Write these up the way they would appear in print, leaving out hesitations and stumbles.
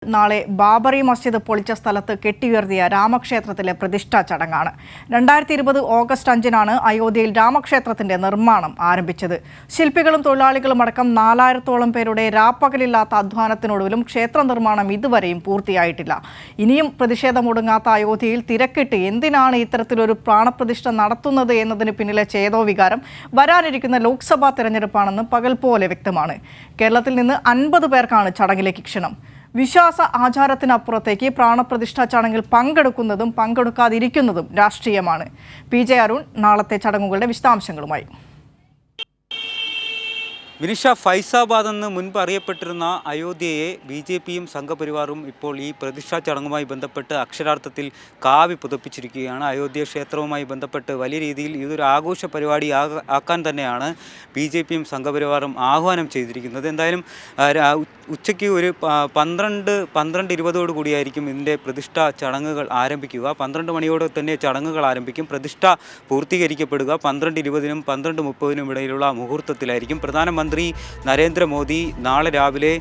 നാളെ ബാബറി മസ്ജിദ് പൊളിച്ച സ്ഥലത്ത് കെട്ടിയുയർത്തിയ രാമക്ഷേത്രത്തിലെ പ്രതിഷ്ഠാ ചടങ്ങാണ്. 2020 ഓഗസ്റ്റ് 5-നാണ് അയോധ്യയിൽ രാമക്ഷേത്രത്തിന്റെ നിർമ്മാണം ആരംഭിച്ചത്. ശില്പികളും തൊഴിലാളികളും അടക്കം 4000-ഓളം പേരുടെ രാപ്പകലില്ലാത്ത അധ്വാനത്തിനൊടുവിലും ക്ഷേത്ര നിർമ്മാണം ഇതുവരെയും പൂർത്തിയായിട്ടില്ല. ഇനിയും പ്രതിഷേധമൊടുങ്ങാത്ത അയോധ്യയിൽ തിരക്കിട്ട് എന്തിനാണ് ഇത്തരത്തിലൊരു പ്രാണപ്രതിഷ്ഠ നടത്തുന്നത് എന്നതിന് പിന്നിലെ ചേതോവികാരം വരാനിരിക്കുന്ന ലോക്സഭാ തെരഞ്ഞെടുപ്പാണെന്ന് പകൽ പോലെ വ്യക്തമാണ്. കേരളത്തിൽ നിന്ന് 50 പേർക്കാണ് ചടങ്ങിലേക്ക് ക്ഷണം. വിശ്വാസ ആചാരത്തിനപ്പുറത്തേക്ക് പ്രാണപ്രതിഷ്ഠാ ചടങ്ങിൽ പങ്കെടുക്കുന്നതും പങ്കെടുക്കാതിരിക്കുന്നതും രാഷ്ട്രീയമാണ്. PJ അരുൺ നാളത്തെ ചടങ്ങുകളുടെ വിശദാംശങ്ങളുമായി. വിനിഷ, ഫൈസാബാദ് എന്ന് മുൻപ് അറിയപ്പെട്ടിരുന്ന അയോധ്യയെ BJPയും സംഘപരിവാറും ഇപ്പോൾ ഈ പ്രതിഷ്ഠാ ചടങ്ങുമായി ബന്ധപ്പെട്ട് അക്ഷരാർത്ഥത്തിൽ കാവി പുതപ്പിച്ചിരിക്കുകയാണ്. അയോധ്യ ക്ഷേത്രവുമായി ബന്ധപ്പെട്ട് വലിയ രീതിയിൽ ഇതൊരു ആഘോഷ പരിപാടി ആക്കാൻ തന്നെയാണ് BJPയും സംഘപരിവാറും ആഹ്വാനം ചെയ്തിരിക്കുന്നത്. എന്തായാലും ഉച്ചയ്ക്ക് ഒരു 12-20 കൂടിയായിരിക്കും ഇതിൻ്റെ പ്രതിഷ്ഠാ ചടങ്ങുകൾ ആരംഭിക്കുക. 12 മണിയോടെ തന്നെ ചടങ്ങുകൾ ആരംഭിക്കും. പ്രതിഷ്ഠ പൂർത്തീകരിക്കപ്പെടുക 12:20-നും 12:30-നും ഇടയിലുള്ള മുഹൂർത്തത്തിലായിരിക്കും. പ്രധാനമന്ത്രി നരേന്ദ്രമോദി നാളെ രാവിലെ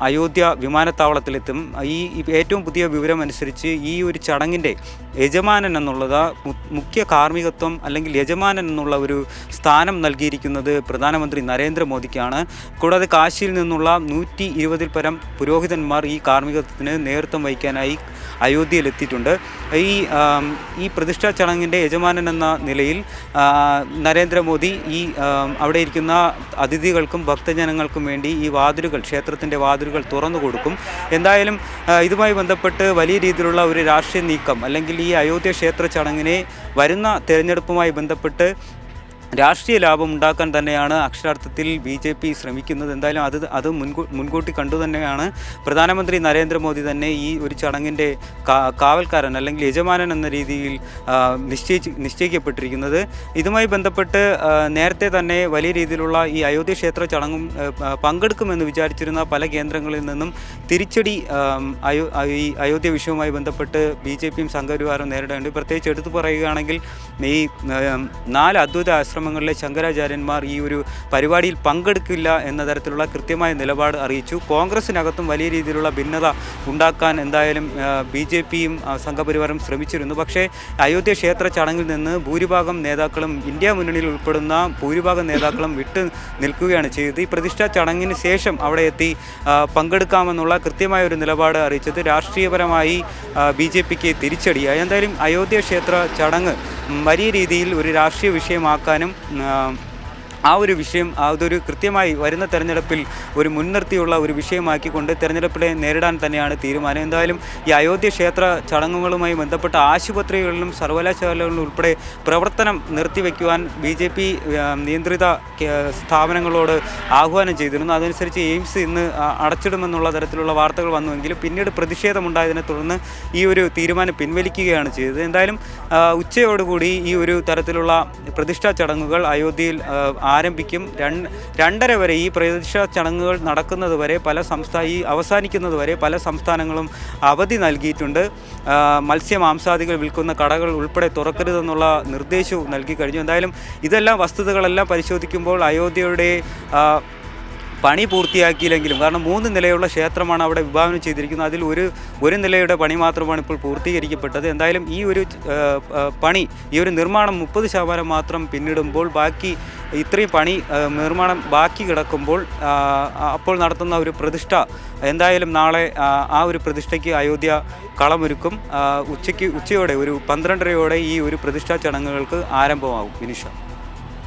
അയോധ്യ വിമാനത്താവളത്തിലെത്തും. ഈ ഏറ്റവും പുതിയ വിവരമനുസരിച്ച് ഈ ഒരു ചടങ്ങിൻ്റെ യജമാനൻ എന്നുള്ളത് മുഖ്യ കാർമ്മികത്വം അല്ലെങ്കിൽ യജമാനൻ എന്നുള്ള ഒരു സ്ഥാനം നൽകിയിരിക്കുന്നത് പ്രധാനമന്ത്രി നരേന്ദ്രമോദിക്കാണ്. കൂടാതെ കാശിയിൽ നിന്നുള്ള 120-ൽ പരം പുരോഹിതന്മാർ ഈ കാർമ്മികത്വത്തിന് നേതൃത്വം വഹിക്കാനായി അയോധ്യയിലെത്തിയിട്ടുണ്ട്. ഈ പ്രതിഷ്ഠാ ചടങ്ങിൻ്റെ യജമാനൻ എന്ന നിലയിൽ നരേന്ദ്രമോദി അവിടെ ഇരിക്കുന്ന അതിഥികൾക്കും ഭക്തജനങ്ങൾക്കും വേണ്ടി ഈ വാതിലുകൾ, ക്ഷേത്രത്തിൻ്റെ വാതിലുകൾ തുറന്നു കൊടുക്കും. എന്തായാലും ഇതുമായി ബന്ധപ്പെട്ട് വലിയ രീതിയിലുള്ള ഒരു രാഷ്ട്രീയ നീക്കം അല്ലെങ്കിൽ ഈ അയോധ്യ ക്ഷേത്ര ചടങ്ങിനെ വരുന്ന തെരഞ്ഞെടുപ്പുമായി ബന്ധപ്പെട്ട് രാഷ്ട്രീയ ലാഭം ഉണ്ടാക്കാൻ തന്നെയാണ് അക്ഷരാർത്ഥത്തിൽ BJP ശ്രമിക്കുന്നത്. എന്തായാലും അത് മുൻകൂട്ടി കണ്ടു തന്നെയാണ് പ്രധാനമന്ത്രി നരേന്ദ്രമോദി തന്നെ ഈ ഒരു ചടങ്ങിൻ്റെ കാവൽക്കാരൻ അല്ലെങ്കിൽ യജമാനൻ എന്ന രീതിയിൽ നിശ്ചയിക്കപ്പെട്ടിരിക്കുന്നത്. ഇതുമായി ബന്ധപ്പെട്ട് നേരത്തെ തന്നെ വലിയ രീതിയിലുള്ള ഈ അയോധ്യ ക്ഷേത്ര ചടങ്ങും പങ്കെടുക്കുമെന്ന് വിചാരിച്ചിരുന്ന പല കേന്ദ്രങ്ങളിൽ നിന്നും തിരിച്ചടി ഈ അയോധ്യ വിഷയവുമായി ബന്ധപ്പെട്ട് BJPയും സംഘപരിവാറും നേരിടേണ്ടി. പ്രത്യേകിച്ച് എടുത്തു പറയുകയാണെങ്കിൽ ഈ 4 അദ്വൈത ആശ്രമങ്ങളിലെ ശങ്കരാചാര്യന്മാർ ഈ ഒരു പരിപാടിയിൽ പങ്കെടുക്കില്ല എന്ന തരത്തിലുള്ള കൃത്യമായ നിലപാട് അറിയിച്ചു. കോൺഗ്രസിനകത്തും വലിയ രീതിയിലുള്ള ഭിന്നത ഉണ്ടാക്കാൻ എന്തായാലും BJPയും സംഘപരിവാറും ശ്രമിച്ചിരുന്നു. പക്ഷേ അയോധ്യ ക്ഷേത്ര ചടങ്ങിൽ നിന്ന് ഭൂരിഭാഗം നേതാക്കളും, ഇന്ത്യ മുന്നണിയിൽ ഉൾപ്പെടുന്ന ഭൂരിഭാഗം നേതാക്കളും വിട്ടു നിൽക്കുകയാണ് ചെയ്തത്. ഈ പ്രതിഷ്ഠാ ചടങ്ങിന് ശേഷം അവിടെ എത്തി പങ്കെടുക്കാമെന്നുള്ള കൃത്യമായ ഒരു നിലപാട് അറിയിച്ചത് രാഷ്ട്രീയപരമായി BJPക്ക് തിരിച്ചടിയായി. എന്തായാലും അയോധ്യ ക്ഷേത്ര ചടങ്ങ് വലിയ രീതിയിൽ ഒരു രാഷ്ട്രീയ വിഷയമാക്കാനും ആ ഒരു വിഷയം അതൊരു കൃത്യമായി വരുന്ന തെരഞ്ഞെടുപ്പിൽ ഒരു മുൻനിർത്തിയുള്ള ഒരു വിഷയമാക്കിക്കൊണ്ട് തെരഞ്ഞെടുപ്പിനെ നേരിടാൻ തന്നെയാണ് തീരുമാനം. എന്തായാലും ഈ അയോധ്യ ക്ഷേത്ര ചടങ്ങുകളുമായി ബന്ധപ്പെട്ട ആശുപത്രികളിലും സർവകലാശാലകളിലും ഉൾപ്പെടെ പ്രവർത്തനം നിർത്തിവെക്കുവാൻ BJP നിയന്ത്രിത സ്ഥാപനങ്ങളോട് ആഹ്വാനം ചെയ്തിരുന്നു. അതനുസരിച്ച് എയിംസ് ഇന്ന് അടച്ചിടുമെന്നുള്ള തരത്തിലുള്ള വാർത്തകൾ വന്നുവെങ്കിലും പിന്നീട് പ്രതിഷേധമുണ്ടായതിനെ തുടർന്ന് ഈ ഒരു തീരുമാനം പിൻവലിക്കുകയാണ് ചെയ്തത്. എന്തായാലും ഉച്ചയോടുകൂടി ഈ ഒരു തരത്തിലുള്ള പ്രതിഷ്ഠാ ചടങ്ങുകൾ അയോധ്യയിൽ ആരംഭിക്കും. 2:30 വരെ ഈ പ്രതിഷ്ഠാ ചടങ്ങുകൾ നടക്കുന്നത് വരെ അവസാനിക്കുന്നത് വരെ പല സംസ്ഥാനങ്ങളും അവധി നൽകിയിട്ടുണ്ട്. മത്സ്യമാംസാദികൾ വിൽക്കുന്ന കടകൾ ഉൾപ്പെടെ തുറക്കരുതെന്നുള്ള നിർദ്ദേശവും നൽകി കഴിഞ്ഞു. എന്തായാലും ഇതെല്ലാം വസ്തുതകളെല്ലാം പരിശോധിക്കുമ്പോൾ അയോധ്യയുടെ പണി പൂർത്തിയാക്കിയില്ലെങ്കിലും, കാരണം 3 നിലയുള്ള ക്ഷേത്രമാണ് അവിടെ വിഭാവനം ചെയ്തിരിക്കുന്നത്. അതിൽ ഒരു നിലയുടെ പണി മാത്രമാണ് ഇപ്പോൾ പൂർത്തീകരിക്കപ്പെട്ടത്. എന്തായാലും ഈ ഒരു പണി, ഈ ഒരു നിർമ്മാണം 30% മാത്രം പിന്നിടുമ്പോൾ ബാക്കി ഇത്രയും നിർമ്മാണം ബാക്കി കിടക്കുമ്പോൾ അപ്പോൾ നടത്തുന്ന ഒരു പ്രതിഷ്ഠ എന്തായാലും നാളെ ആ ഒരു പ്രതിഷ്ഠയ്ക്ക് അയോധ്യ കളമൊരുക്കും. ഉച്ചയോടെ ഒരു 12:30 ഈ ഒരു പ്രതിഷ്ഠാ ചടങ്ങുകൾക്ക് ആരംഭമാകും. വിനിഷ.